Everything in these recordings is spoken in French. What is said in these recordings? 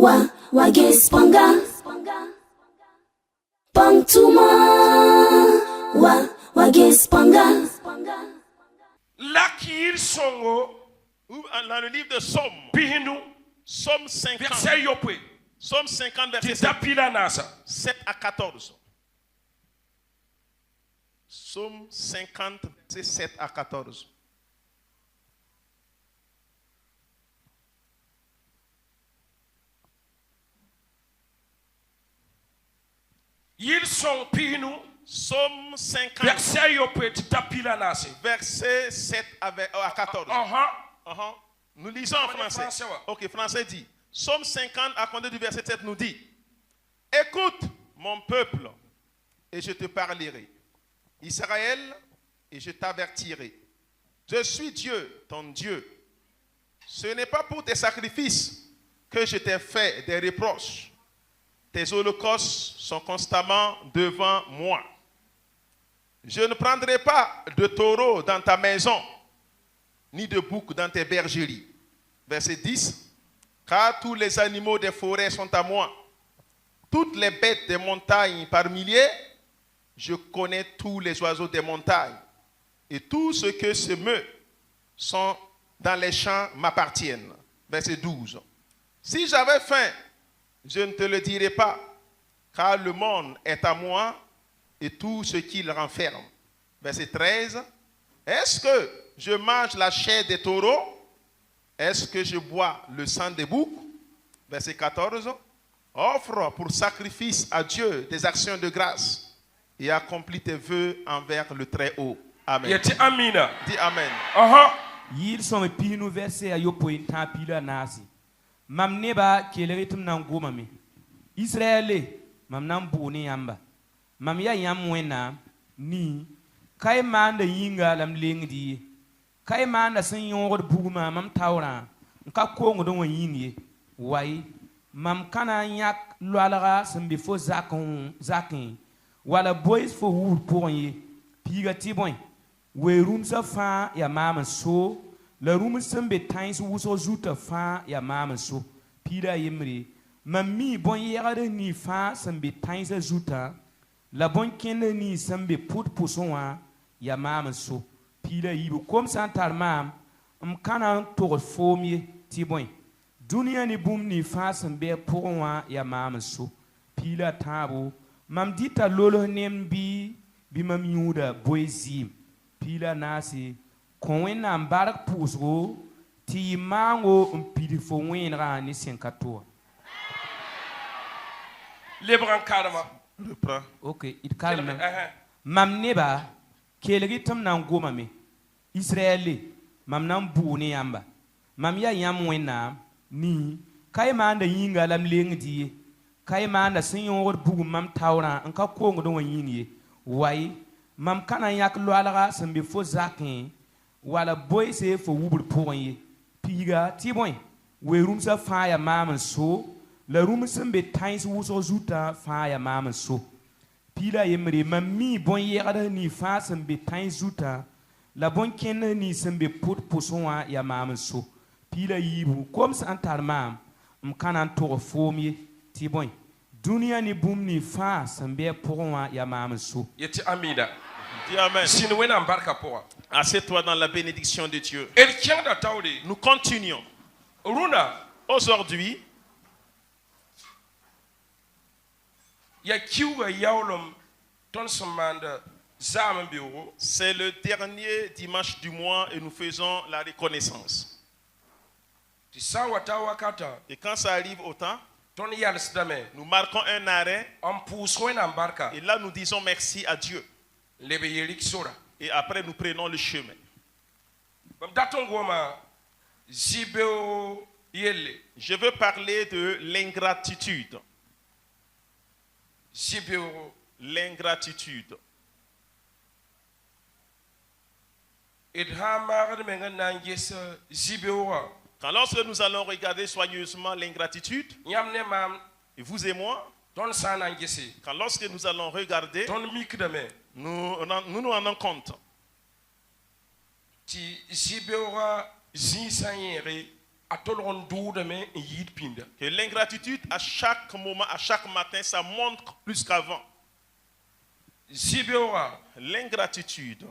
Wagespanga Pantuma Wagespanga. Lakir songo dans le livre de Somme, Pihinu Somme 50, verset yopwe Somme 50 verset Titapila nasa 7 à 14. Somme 50 verset 7 à 14. Ils sont Pihinu Somme 50 verset yopwe Titapila nasa verset 7 à 14. Nous lisons en français. Ok, français dit. Somme 50 à compter du verset 7 nous dit: écoute mon peuple et je te parlerai. Israël, et je t'avertirai. Je suis Dieu, ton Dieu. Ce n'est pas pour tes sacrifices que je t'ai fait des reproches. Tes holocaustes sont constamment devant moi. Je ne prendrai pas de taureau dans ta maison, ni de bouc dans tes bergeries. Verset 10. Car tous les animaux des forêts sont à moi. Toutes les bêtes des montagnes par milliers, je connais tous les oiseaux des montagnes. Et tout ce que se meut sont dans les champs m'appartiennent. Verset 12. Si j'avais faim, je ne te le dirai pas, car le monde est à moi et tout ce qu'il renferme. Verset 13. Est-ce que je mange la chair des taureaux? Est-ce que je bois le sang des boucs? Verset 14. Offre pour sacrifice à Dieu des actions de grâce et accomplis tes vœux envers le Très-Haut. Amen. Dis Amen. Ils sont pinu verset à yopoin tapila nasi. Mam neba keleritum nangomami. Israël, mam namboni yamba. Mam ya yamwena ni kaimanda yinga lam lengdi. Kaimanda sin yongod buguma mam tawra. Nka kongo don yingi. Wai mam kana yak lwalaga sembi fo zakin. Wala boys fo wur poye. Piga tiboin. We room sa fa ya mama so. La room sembe times wuso zuta fa ya mama so. Pida yemri. Mami bon yere ni fa sembe times zuta. La bon kende ni sembe put pusonwa ya mama so. Pida yibu comme santar mam. Mkana toro fomye tiboin. Dunia ni boom ni fa sembe pourwa ya mama so. Pida tabo. Mam dita lolo nembi bi mam yuda boyzim. Pila nasi konwena mbarak pusgo ti mango mpidi fo wenra ni senkatoa. Lebran karma. Reprends. Ok, it kalma. Mam neba kelegi tam nan goma me. Israeli mam nan buni yamba. Mam ya yam wena ni kay manda yinga lam lengdi. Kay manda sinyor bugu mam tawra anka kongo don yingi. Wai mam kana yak lwalaga sembe fo zakin wala boy se fo wubur poye piga tiboy we room sa fire mam so la room sembe tais wuso zuta fire mam so pila yemre mammi bon yegada ni fa sembe tais zuta la bon ken ni sembe put posonwa ya mam so pila yibu comme ça antar mam kana to fomie tiboy dunia ni boom ni fa sembe pourwa ya mam so Yeti amida. Dis Amen. Assieds-toi dans la bénédiction de Dieu. Nous continuons. Aujourd'hui, c'est le dernier dimanche du mois et nous faisons la reconnaissance. Et quand ça arrive au temps, nous marquons un arrêt et là nous disons merci à Dieu. Et après nous prenons le chemin. Je veux parler de l'ingratitude. L'ingratitude. Quand lorsque nous allons regarder soigneusement l'ingratitude, et vous et moi, quand lorsque nous allons regarder, nous nous rendons compte. Que l'ingratitude à chaque moment, à chaque matin, ça monte plus qu'avant. L'ingratitude.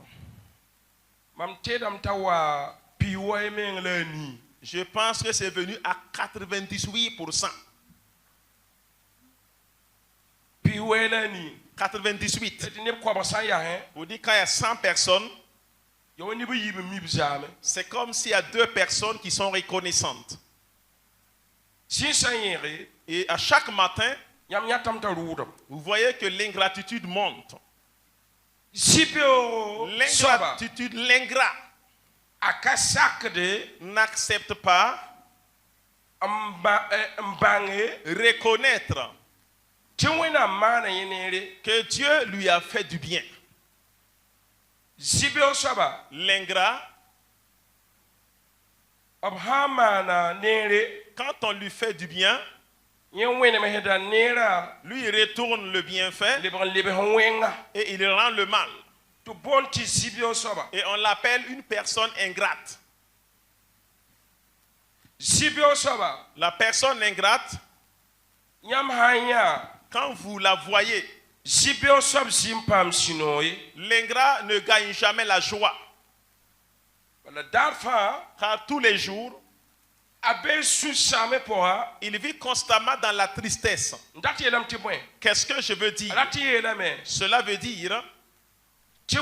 Je pense que c'est venu à 98%. 98. Vous dites quand il y a 100 personnes, c'est comme s'il y a 2 personnes qui sont reconnaissantes. Et à chaque matin, vous voyez que l'ingratitude monte. L'ingratitude, l'ingrat n'accepte pas reconnaître que Dieu lui a fait du bien. L'ingrat, quand on lui fait du bien, lui retourne le bienfait et il rend le mal. Et on l'appelle une personne ingrate. La personne ingrate, quand vous la voyez, l'ingrat ne gagne jamais la joie. Car tous les jours, il vit constamment dans la tristesse. Qu'est-ce que je veux dire? Cela veut dire que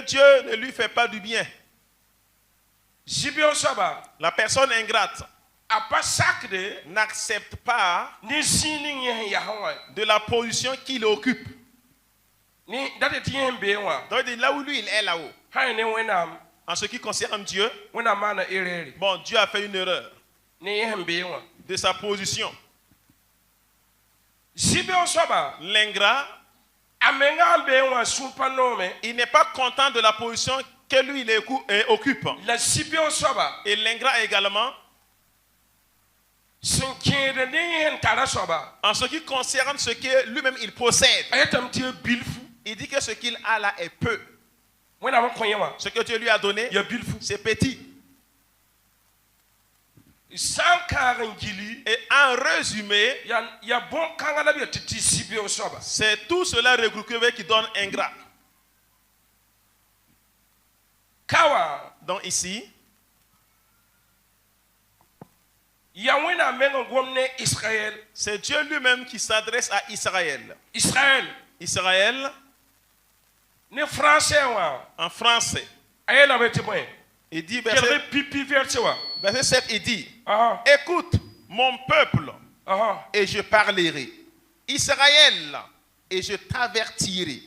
Dieu ne lui fait pas du bien. La personne ingrate n'accepte pas de la position qu'il occupe. Donc là où lui il est là-haut. En ce qui concerne Dieu, bon, Dieu a fait une erreur de sa position. L'ingrat, il n'est pas content de la position que lui il occupe. Et l'ingrat également, en ce qui concerne ce que lui-même il possède, il dit que ce qu'il a là est peu. Ce que Dieu lui a donné, c'est petit. Et en résumé, c'est tout cela regroupé qui donne ingrat. Donc ici, c'est Dieu lui-même qui s'adresse à Israël. Israël, en français, il dit, verset 7, il dit, écoute mon peuple et je parlerai. Israël, et je t'avertirai.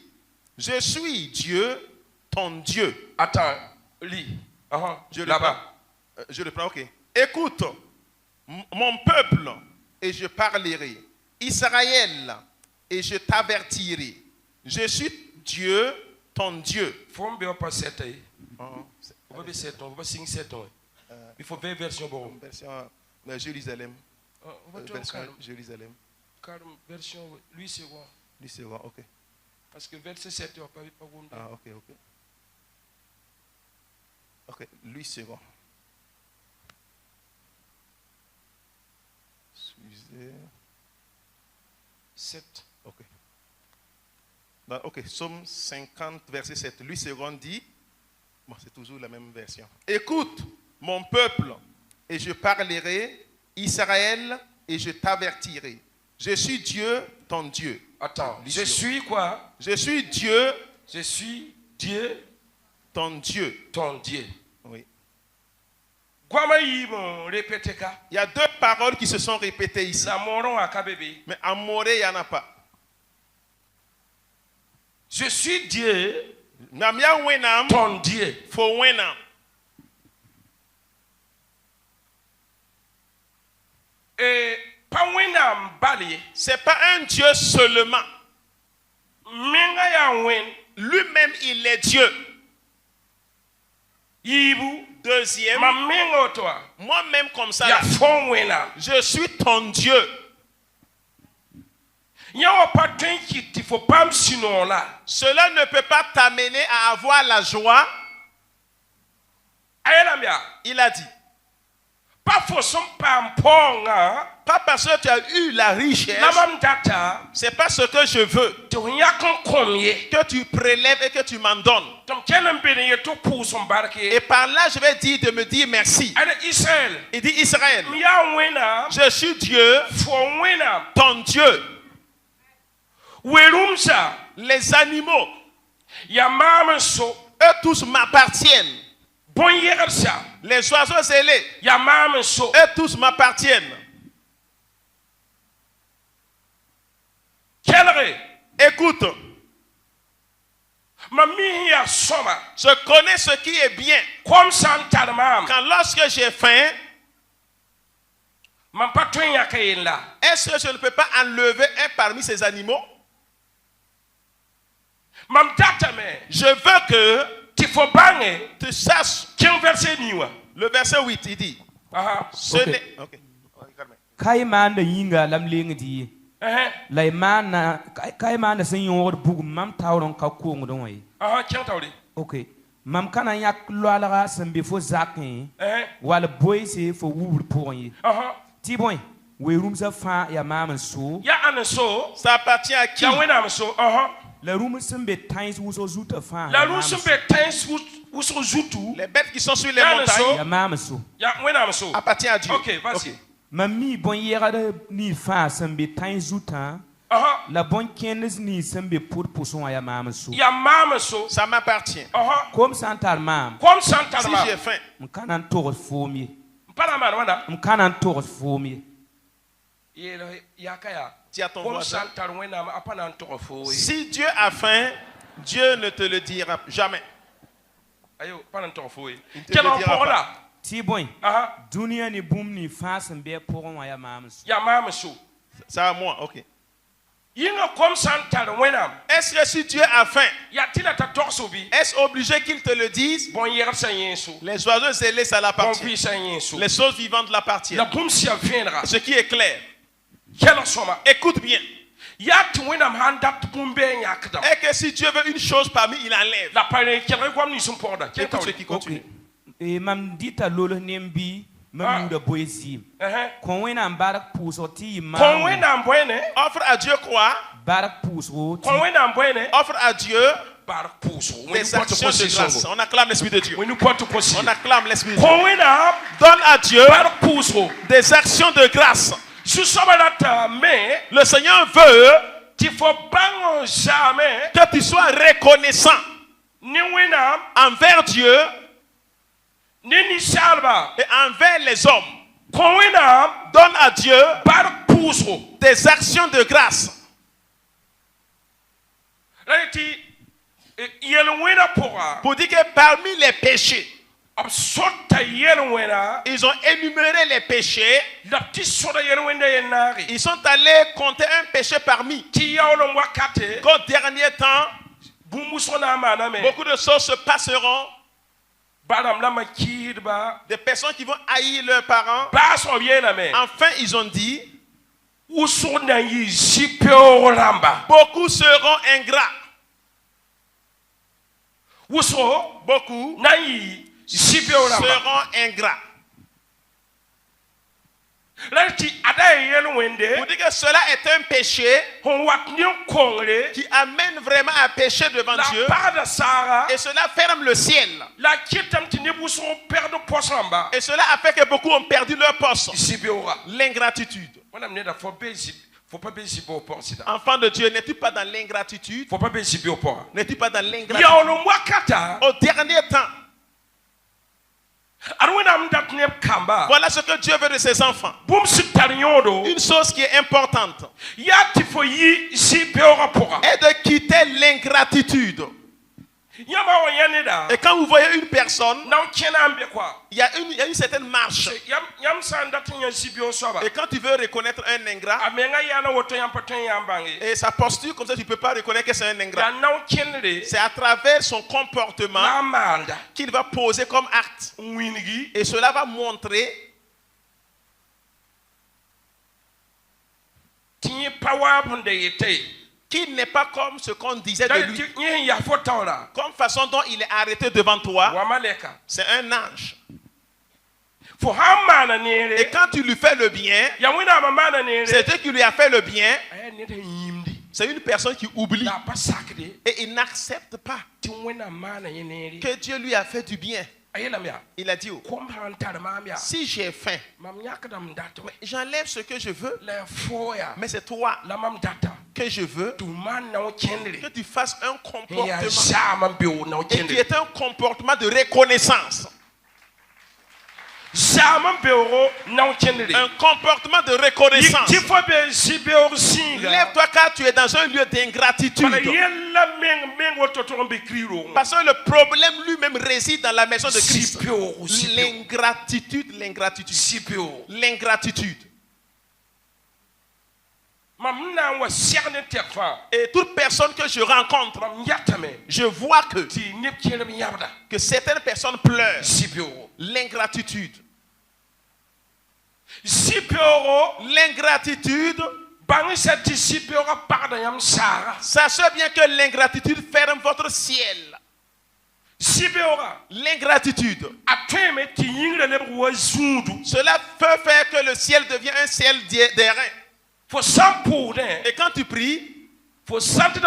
Je suis Dieu, ton Dieu. Attends, lis. Je le prends, ok. Écoute mon peuple et je parlerai. Israël, et je t'avertirai. Je suis Dieu, ton Dieu. Il faut faire version Jérusalem. Version Jérusalem. Lui c'est quoi? Lui c'est quoi, ok. Parce que verset 7, ah, ok. Ok, lui c'est quoi. Excusez. 7. Ok. Ok, Psaume 50, verset 7. Lui second dit, bon, c'est toujours la même version. Écoute, mon peuple, et je parlerai, Israël, et je t'avertirai. Je suis Dieu, ton Dieu. Attends, je suis quoi? Je suis Dieu. Je suis Dieu. Ton Dieu. Ton Dieu. Oui. Il y a 2 paroles qui se sont répétées ici. Mais en moré, il n'y en a pas. Je suis Dieu, ton Dieu. Et c'est pas un Dieu seulement. Lui-même, il est Dieu. Deuxième, moi-même comme ça, je suis ton Dieu. Cela ne peut pas t'amener à avoir la joie. Il a dit, Pas parce que tu as eu la richesse, c'est pas ce que je veux que tu prélèves et que tu m'en donnes. Et par là, je vais dire de me dire merci. Il dit Israël, je suis Dieu, ton Dieu. Les animaux, eux tous m'appartiennent. Les oiseaux zélés, eux tous m'appartiennent. Écoute, je connais ce qui est bien. Quand lorsque j'ai faim, est-ce que je ne peux pas enlever un parmi ces animaux? Je veux que tu saches. Le verset 8, il dit. Kaimanda yinga lam lengdi. Laimana kaimanda sen yor bug mam tawron ka kong don way. Okay. Mam kana yak loalaga sembe fo zakin. Wal boy se fo wur pour yi. Ti boy, we room sa fa ya mam so. Ya an so, ça appartient à qui? Ya wenam so. La room sembe times wo so zuta fa. La room sembe times wo so zutu. Les bêtes qui sont sur les montagnes. Ya mam so. Ya wenam so. Appartient à Dieu. OK, vas-y. Mami bon yera ni fa sembe times zuta. La bonne kennes ni sembe pour pousson ya mam so. Ya mam so. Ça m'appartient. Comme santar mam. Comme santar mam. Si j'ai faim. M'kanan tort fomi. Para man wana. M'kanan tort fomi. Dis à ton voisin. Si Dieu a faim, Dieu ne te le dira jamais. Il ne te le dira pas. Tiboy. Dunia ni boom ni face mbe pour ya mamsu. Ya mamsu. C'est à moi, OK. Est-ce que si Dieu a faim, est-ce obligé qu'il te le dise? Les oiseaux zélés, ça l'appartient. Les choses vivantes l'appartiennent. Ce qui est clair. Écoute bien. Et que si Dieu veut une chose parmi, il enlève. Écoute ce qui continue. Et mam dita lolo nembi mam de boysi. Konwena barak pusoti mam. Offre à Dieu quoi? Barak puso. Offre à Dieu des actions de grâce. On acclame l'Esprit de Dieu. On acclame l'Esprit de Dieu. Donne à Dieu des actions de grâce. Le Seigneur veut que tu sois reconnaissant envers Dieu et envers les hommes. Donne à Dieu des actions de grâce. Pour dire que parmi les péchés, ils ont énuméré les péchés. Ils sont allés compter un péché parmi. Qu'au dernier temps, beaucoup de choses se passeront. Des personnes qui vont haïr leurs parents. Enfin, ils ont dit, beaucoup seront ingrats. Beaucoup seront ingrats. Pour dire que cela est un péché qui amène vraiment à pécher devant Dieu. Et cela ferme le ciel. Et cela a fait que beaucoup ont perdu leur poste. L'ingratitude. Enfant de Dieu, n'es-tu pas dans l'ingratitude? N'es-tu pas dans l'ingratitude? Au dernier temps, voilà ce que Dieu veut de ses enfants. Une chose qui est importante est de quitter l'ingratitude. Et quand vous voyez une personne, il y a une certaine marche. Et quand tu veux reconnaître un ingrat, et sa posture, comme ça tu ne peux pas reconnaître que c'est un ingrat. C'est à travers son comportement qu'il va poser comme acte. Et cela va montrer qu'il n'est pas comme ce qu'on disait de lui. Comme façon dont il est arrêté devant toi, c'est un ange. Et quand tu lui fais le bien, c'est Dieu qui lui a fait le bien. C'est une personne qui oublie et il n'accepte pas que Dieu lui a fait du bien. Il a dit, si j'ai faim, j'enlève ce que je veux, mais c'est toi que je veux que tu fasses un comportement et qui est un comportement de reconnaissance. Un comportement de reconnaissance. Lève-toi car tu es dans un lieu d'ingratitude. Parce que le problème lui-même réside dans la maison de Christ. L'ingratitude, l'ingratitude. Et toute personne que je rencontre, je vois que certaines personnes pleurent. L'ingratitude. L'ingratitude. Sachez bien que l'ingratitude ferme votre ciel. L'ingratitude. Cela peut faire que le ciel devient un ciel d'airain. Et quand tu pries, tu sens que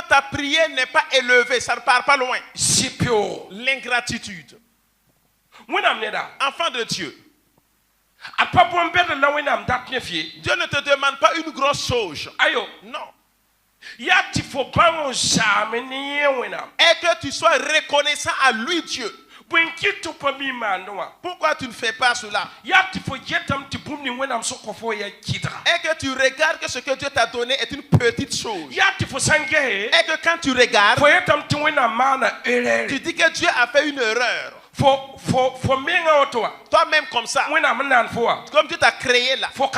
ta prière n'est pas élevée, ça ne part pas loin. L'ingratitude. Enfant de Dieu, Dieu ne te demande pas une grosse chose. Non. Et que tu sois reconnaissant à lui, Dieu. Pourquoi tu ne fais pas cela? Et que tu regardes que ce que Dieu t'a donné est une petite chose. Et que quand tu regardes, tu dis que Dieu a fait une erreur. Toi-même comme ça, comme Dieu t'a créé là, toi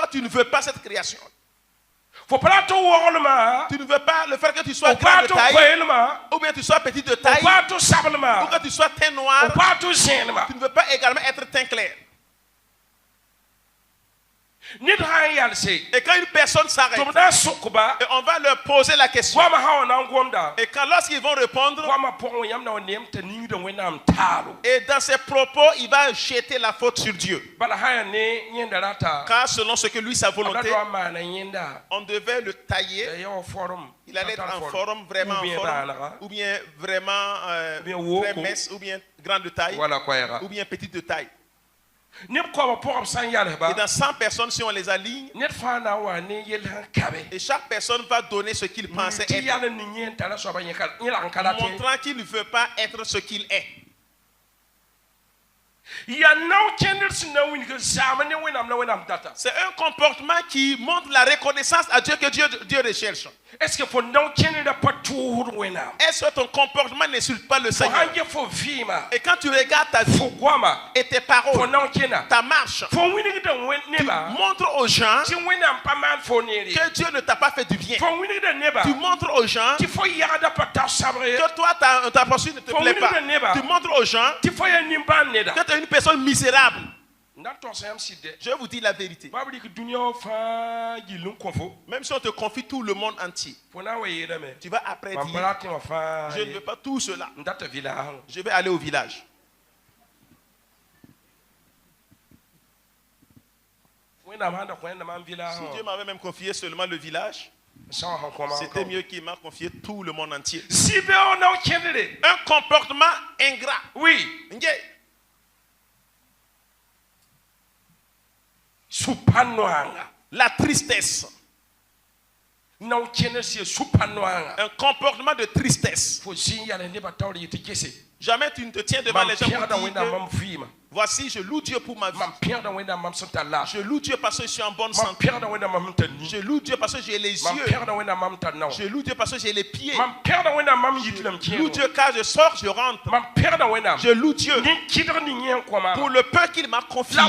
tu ne veux pas cette création. Tu ne veux pas le faire que tu sois grand de taille, ou bien tu sois petit de taille, ou que tu sois teint noir. Tu ne veux pas également être teint clair. Et quand une personne s'arrête, et on va leur poser la question, et quand lorsqu'ils vont répondre, et dans ses propos, il va jeter la faute sur Dieu. Car selon ce que lui, sa volonté, on devait le tailler. Il allait être en forme, vraiment en forme, ou bien vraiment très mince, ou bien grande de taille, ou bien petite de taille. Et dans 100 personnes, si on les aligne, et chaque personne va donner ce qu'il pensait être, montrant qu'il ne veut pas être ce qu'il est. C'est un comportement qui montre la reconnaissance à Dieu que Dieu recherche. Est-ce que ton comportement n'insulte pas le Seigneur? Et quand tu regardes ta vie et tes paroles, ta marche, tu montres aux gens que Dieu ne t'a pas fait du bien. Tu montres aux gens que toi, ta posture ne te plaît pas. Tu montres aux gens que tu es une personne misérable. Je vous dis la vérité. Même si on te confie tout le monde entier, tu vas après dire, je ne veux pas tout cela. Je vais aller au village. Si Dieu m'avait même confié seulement le village, c'était mieux qu'il m'a confié tout le monde entier. Un comportement ingrat. Oui. La tristesse. Un comportement de tristesse. Jamais tu ne te tiens devant les gens pour dire que, voici, je loue Dieu pour ma vie. Je loue Dieu parce que je suis en bonne santé. Je loue Dieu parce que j'ai les yeux. Je loue Dieu parce que j'ai les pieds. Je loue Dieu car je sors, je rentre. Je loue Dieu pour le peu qu'il m'a confié.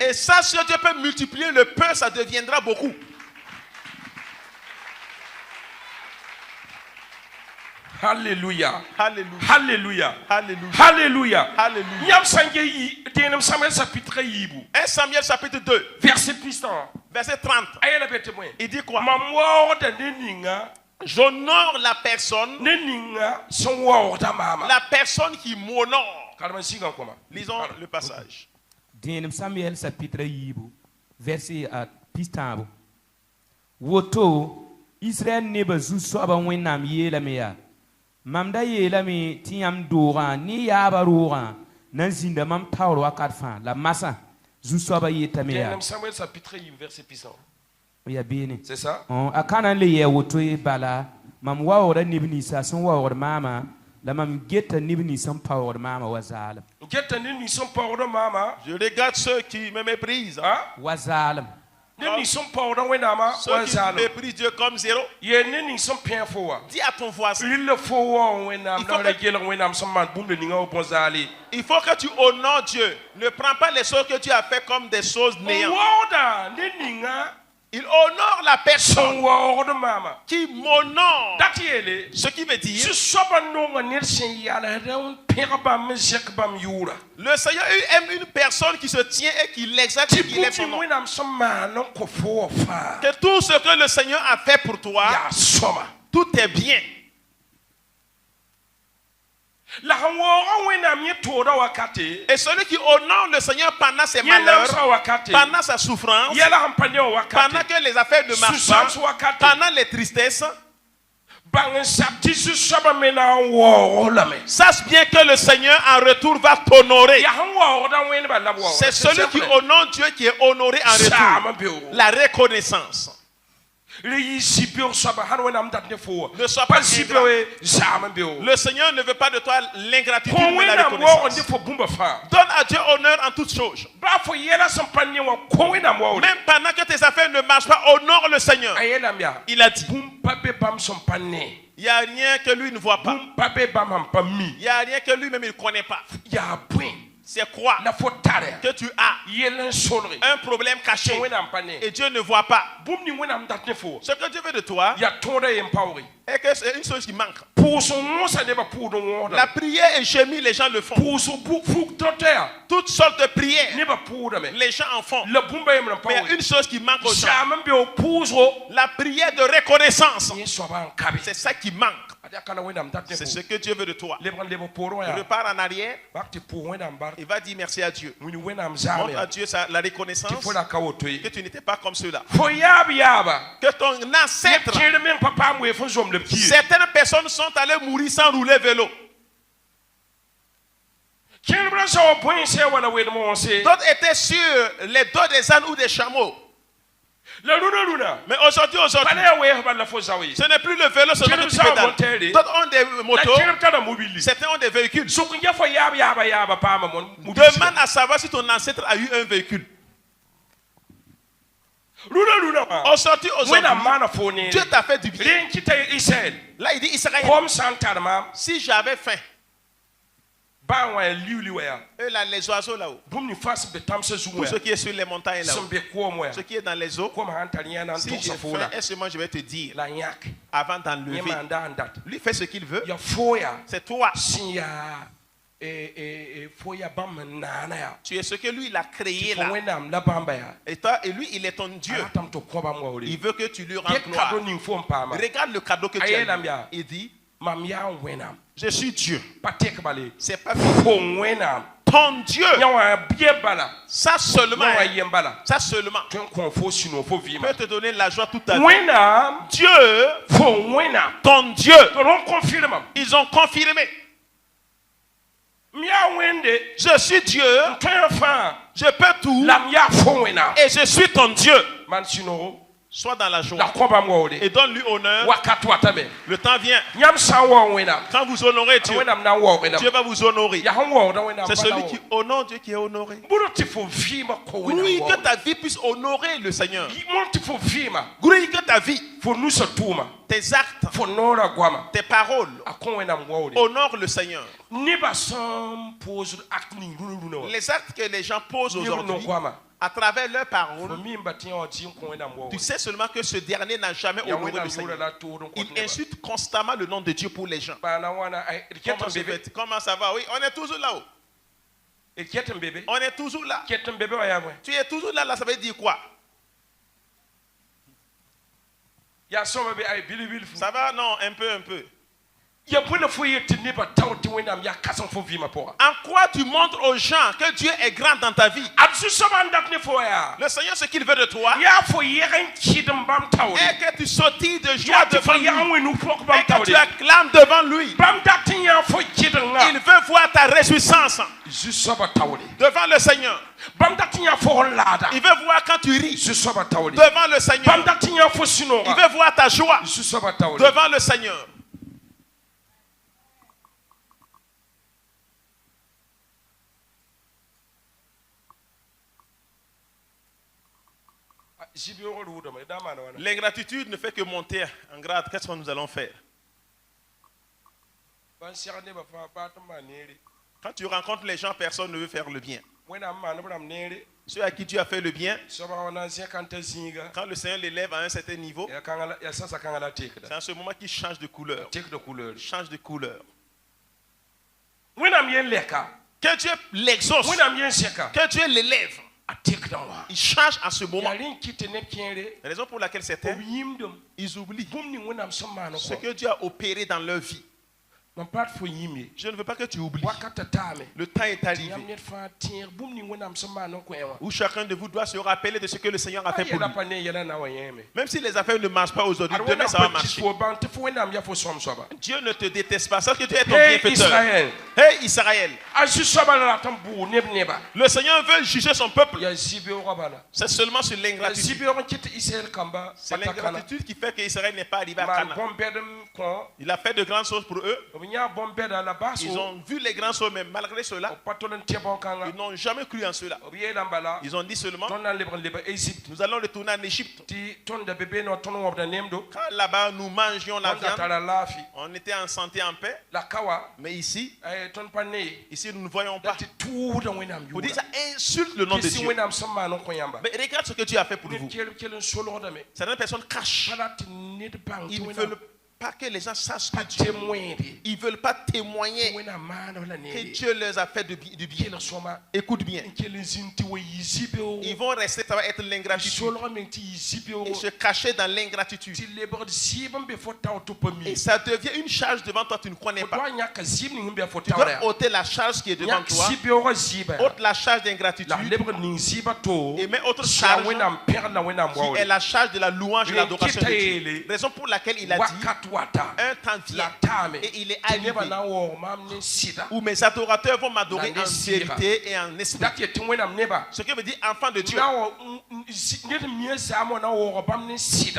Et ça, si Dieu peut multiplier le peu, ça deviendra beaucoup. Alléluia. Alléluia. Alléluia. Alléluia. Alléluia. Alléluia. 1 Samuel chapitre 2. Verset puissant. Verset 30. Il dit quoi? J'honore la personne qui m'honore. Lisons le passage. Samuel chapitre yibu verset à pistambo. Woto Israël neba zu soba wenam yela meya. Mamda yela me tiam dora ni yaba rora nan zinda mam tawro wakat fa la massa zu soba yeta meya. Samuel chapitre yibu verset pistambo. Ya bene. C'est ça? Akana le ye woto e bala mam wawra nibni sa son wawra mama la mam geta nibni sam power mama wazalam. Geta nibni sam power mama. Je regarde ceux qui me méprisent. Wazalam. Nibni sam power wenama wazalam. Ceux qui méprisent Dieu comme zéro. Ye nibni sam pien fowa. Dis à ton voisin. Il le faut wenam dans la gueule wenam sam man boum de ninga au bonzali. Il faut que tu honores Dieu. Ne prends pas les choses que tu as fait comme des choses néantes. Il honore la personne qui m'honore. Ce qui veut dire le Seigneur aime une personne qui se tient et qui l'exalte et qui lève son nom. Que tout ce que le Seigneur a fait pour toi, tout est bien. Et celui qui honore le Seigneur pendant ses malheurs, pendant sa souffrance, pendant que les affaires ne marchent pas, pendant les tristesses, sache bien que le Seigneur en retour va t'honorer. C'est celui qui honore Dieu qui est honoré en retour. La reconnaissance. Ne sois pas ingrat. Le Seigneur ne veut pas de toi l'ingratitude mais la reconnaissance. Donne à Dieu honneur en toutes choses. Même pendant que tes affaires ne marchent pas, honore le Seigneur. Il a dit. Il n'y a rien que lui ne voit pas. Il n'y a rien que lui-même il ne connaît pas. C'est quoi que tu as un problème caché et Dieu ne voit pas. Ce que Dieu veut de toi est que c'est une chose qui manque. La prière et gémir, les gens le font. Toutes sortes de prières, les gens en font. Mais il y a une chose qui manque aux gens. La prière de reconnaissance. C'est ça qui manque. C'est ce que Dieu veut de toi. Repars en arrière. Il va dire merci à Dieu. Montre à Dieu la reconnaissance que tu n'étais pas comme ceux-là. Que ton ancêtre. Certaines personnes sont allées mourir sans rouler vélo. D'autres étaient sur les dos des ânes ou des chameaux. Mais aujourd'hui, ce n'est plus le vélo seulement que tu pédales. D'autres ont des motos, certains ont des véhicules. Demande à savoir si ton ancêtre a eu un véhicule. Aujourd'hui, Dieu t'a fait du bien. Là, il dit Israël, si j'avais faim, eux là, les oiseaux là-haut, tout ce qui est sur les montagnes là-haut, ce qui est dans les eaux, si j'ai faim, est-ce que je vais te dire avant d'enlever, lui fait ce qu'il veut, c'est toi. Tu es ce que lui il a créé là. Et lui il est ton Dieu. Il veut que tu lui rendes gloire. Regarde le cadeau que tu as. Il dit je suis Dieu. C'est pas ton Dieu. Ça seulement peut te donner la joie toute ta vie. Dieu, ton Dieu. Ils ont confirmé. Je suis Dieu. Je peux tout. Et je suis ton Dieu. Sois dans la joie et donne-lui honneur. Le temps vient. Quand vous honorez Dieu, Dieu va vous honorer. C'est celui qui honore Dieu qui est honoré. Oui, que ta vie puisse honorer le Seigneur. Oui, que ta vie, tes actes, tes paroles honorent le Seigneur. Les actes que les gens posent aujourd'hui, à travers leurs paroles, tu sais seulement que ce dernier n'a jamais honoré le Seigneur. Il insulte constamment le nom de Dieu pour les gens. Comment ça va? Oui, on est toujours là-haut. On est toujours là. Tu es toujours là, ça veut dire quoi? Ça va? Non, un peu. En quoi tu montres aux gens que Dieu est grand dans ta vie? Le Seigneur, ce qu'il veut de toi, est que tu sautilles de joie devant lui, et que tu acclames devant lui. Il veut voir ta réjouissance devant le Seigneur. Il veut voir quand tu ris devant le Seigneur. Il veut voir ta joie devant le Seigneur. L'ingratitude ne fait que monter en grade. Qu'est-ce que nous allons faire? Quand tu rencontres les gens, personne ne veut faire le bien. Ceux à qui Dieu a fait le bien, quand le Seigneur l'élève à un certain niveau, c'est en ce moment qu'il change de couleur. Change de couleur. Que Dieu l'exauce, que Dieu l'élève, il change à ce moment. La raison pour laquelle certains, ils oublient ce que Dieu a opéré dans leur vie. Je ne veux pas que tu oublies. Le temps est arrivé où chacun de vous doit se rappeler de ce que le Seigneur a fait pour lui. Même si les affaires ne marchent pas aujourd'hui, demain ça va marcher. Dieu ne te déteste pas, parce que tu es ton bienfaiteur. Hey Israël, le Seigneur veut juger son peuple. C'est seulement sur l'ingratitude. C'est l'ingratitude qui fait qu'Israël n'est pas arrivé à Canaan. Il a fait de grandes choses pour eux. Ils ont vu les grands choses, mais malgré cela, ils n'ont jamais cru en cela. Ils ont dit seulement, nous allons retourner en Égypte. Quand là-bas nous mangions la viande, on était en santé, en paix. Mais ici, nous ne voyons pas. Pour dire ça insulte le nom de Dieu. Mais regarde ce que Dieu a fait pour vous. Certaines personnes cachent. Ils ne veulent pas que les gens sachent que Dieu. Ils ne veulent pas témoigner que Dieu leur a fait du bien. Écoute bien. Ils vont rester, ça va être l'ingratitude. Et se cacher dans l'ingratitude. Et ça devient une charge devant toi, tu ne connais pas. Tu dois ôter la charge qui est devant toi. Ôte la charge d'ingratitude. Et mets autre charge qui est la charge de la louange et l'adoration de Dieu. Raison pour laquelle il a dit, un temps vient et il est arrivé où mes adorateurs vont m'adorer en vérité et en esprit. Ce qui veut dire enfant de Dieu.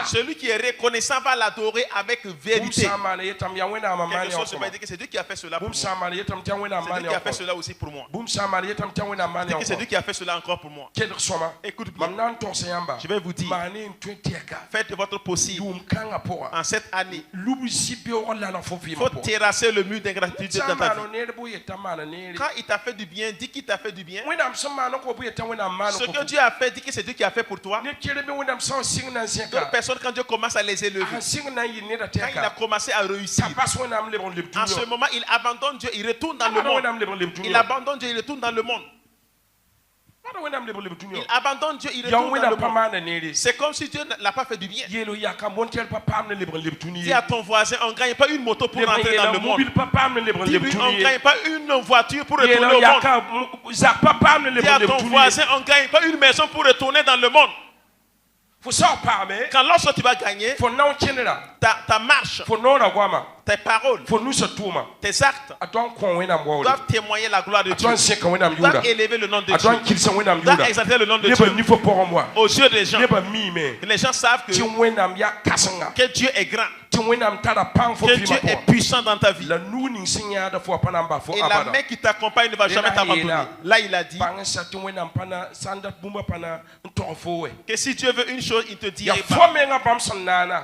Celui qui est reconnaissant va l'adorer avec vérité. Quelque chose, ça veut dire que c'est Dieu qui a fait cela pour moi. C'est Dieu qui a fait cela aussi pour moi. C'est Dieu qui a fait cela encore pour moi. Écoute bien. Je vais vous dire, faites votre possible en cette année. Il faut terrasser le mur d'ingratitude dans ta vie. Quand il t'a fait du bien, dis qu'il t'a fait du bien. Ce que Dieu a fait, dis que c'est Dieu qui a fait pour toi. D'autres personnes, quand Dieu commence à les élever, quand il a commencé à réussir, en ce moment, il abandonne Dieu, il retourne dans le monde. Il abandonne Dieu, il retourne dans le monde. Il abandonne Dieu, il retourne dans le monde. C'est comme si Dieu ne l'a pas fait du bien. Dis à ton voisin, on ne gagne pas une moto pour rentrer dans le monde. Dis-lui, on ne gagne pas une voiture pour retourner au monde. Dis à ton voisin, on ne gagne pas une maison pour retourner dans le monde. Quand lorsque tu vas gagner, ta marche, tes paroles, tes actes doivent témoigner la gloire de Dieu, doivent élever le nom de Dieu, doivent exalter le nom de Dieu aux yeux des gens. Les gens savent que Dieu est grand, que Dieu est puissant dans ta vie. Et la main qui t'accompagne ne va jamais t'abandonner. Là, il a dit que si Dieu veut une chose, il te dit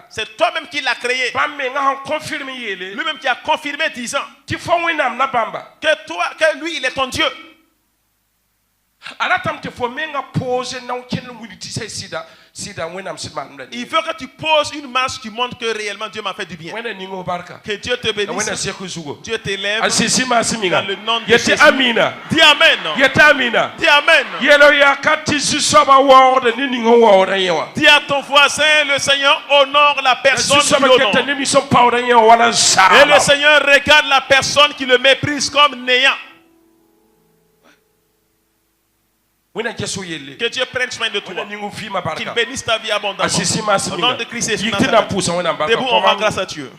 c'est toi-même qui l'as créé. Lui-même qui a confirmé 10 ans que lui, il est ton Dieu. Il veut que tu poses une marche qui montre que réellement Dieu m'a fait du bien. Que Dieu te bénisse. Dieu t'élève. Dans le nom de Jésus. Dis Amen. Dis Amen. Dis à ton voisin, le Seigneur honore la personne qui l'honore. Et le Seigneur regarde la personne qui le méprise comme néant. Que Dieu prenne soin de toi. Qu'il bénisse ta vie abondamment. Au nom de Christ et Debout, on rend grâce à Dieu.